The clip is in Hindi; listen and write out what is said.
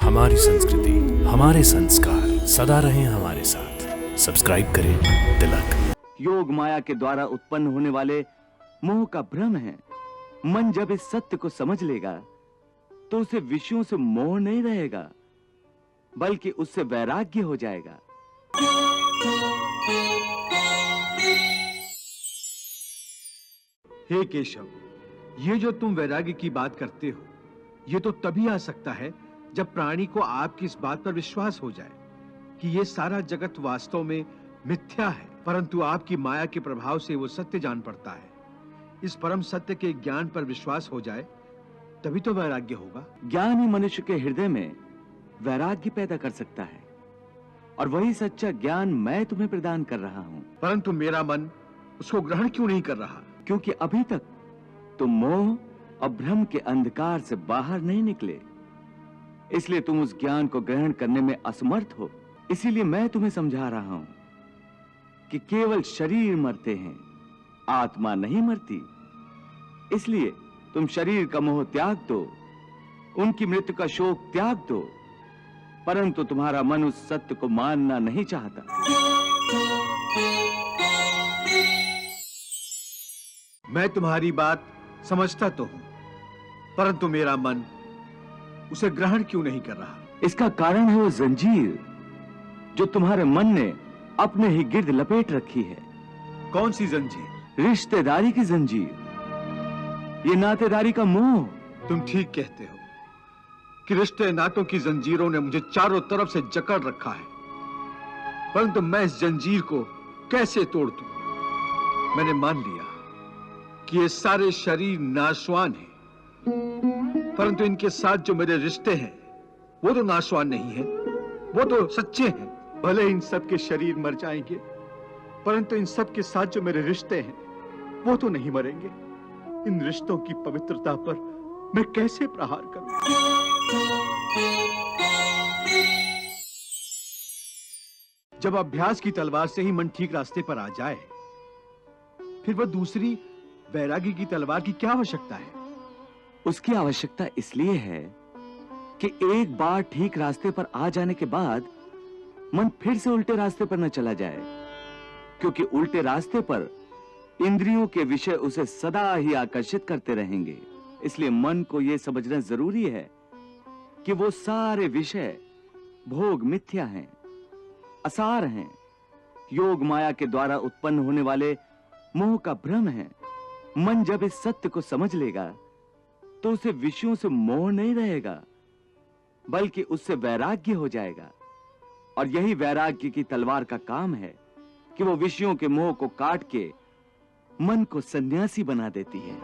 हमारी संस्कृति, हमारे संस्कार सदा रहें हमारे साथ। सब्सक्राइब करें तिलक। योग माया के द्वारा उत्पन्न होने वाले मोह का भ्रम है। मन जब इस सत्य को समझ लेगा तो उसे विषयों से मोह नहीं रहेगा, बल्कि उससे वैराग्य हो जाएगा। हे केशव, ये जो तुम वैराग्य की बात करते हो, ये तो तभी आ सकता है जब प्राणी को आपकी इस बात पर विश्वास हो जाए कि ये सारा जगत वास्तव में मिथ्या है, परंतु आपकी माया के प्रभाव से वो सत्य जान पड़ता है। इस परम सत्य के ज्ञान पर विश्वास हो जाए तभी तो वैराग्य होगा। ज्ञान ही मनुष्य के हृदय में वैराग्य पैदा कर सकता है, और वही सच्चा ज्ञान मैं तुम्हें प्रदान कर रहा हूं। परंतु मेरा मन उसको ग्रहण क्यों नहीं कर रहा? क्योंकि अभी तक तुम मोह और भ्रम के अंधकार से बाहर नहीं निकले, इसलिए तुम उस ज्ञान को ग्रहण करने में असमर्थ हो। इसीलिए मैं तुम्हें समझा रहा हूं कि केवल शरीर मरते हैं, आत्मा नहीं मरती। इसलिए तुम शरीर का मोह त्याग दो, उनकी मृत्यु का शोक त्याग दो, परंतु तुम्हारा मन उस सत्य को मानना नहीं चाहता। मैं तुम्हारी बात समझता तो हूं, परंतु मेरा मन उसे ग्रहण क्यों नहीं कर रहा? इसका कारण है वो जंजीर जो तुम्हारे मन ने अपने ही गिर्द लपेट रखी है। कौन सी जंजीर? रिश्तेदारी की जंजीर, ये नातेदारी का मोह। तुम ठीक कहते हो कि रिश्ते नातों की जंजीरों ने मुझे चारों तरफ से जकड़ रखा है, परंतु मैं इस जंजीर को कैसे तोड़ दूं? मैंने मान लिया कि ये सारे शरीर नाशवान हैं, परंतु इनके साथ जो मेरे रिश्ते हैं वो तो नाशवान नहीं है, वो तो सच्चे हैं। भले इन सब के शरीर मर जाएंगे, परंतु इन सब के साथ जो मेरे रिश्ते हैं वो तो नहीं मरेंगे। इन रिश्तों की पवित्रता पर मैं कैसे प्रहार करूं? जब अभ्यास की तलवार से ही मन ठीक रास्ते पर आ जाए, फिर वह दूसरी वैराग्य की तलवार की क्या आवश्यकता है? उसकी आवश्यकता इसलिए है कि एक बार ठीक रास्ते पर आ जाने के बाद मन फिर से उल्टे रास्ते पर न चला जाए, क्योंकि उल्टे रास्ते पर इंद्रियों के विषय उसे सदा ही आकर्षित करते रहेंगे। इसलिए मन को यह समझना जरूरी है कि वो सारे विषय भोग मिथ्या हैं, असार हैं, योग माया के द्वारा उत्पन्न होने वाले मोह का भ्रम है। मन जब इस सत्य को समझ लेगा तो उसे विषयों से मोह नहीं रहेगा, बल्कि उससे वैराग्य हो जाएगा। और यही वैराग्य की तलवार का काम है कि वो विषयों के मोह को काट के मन को सन्यासी बना देती है।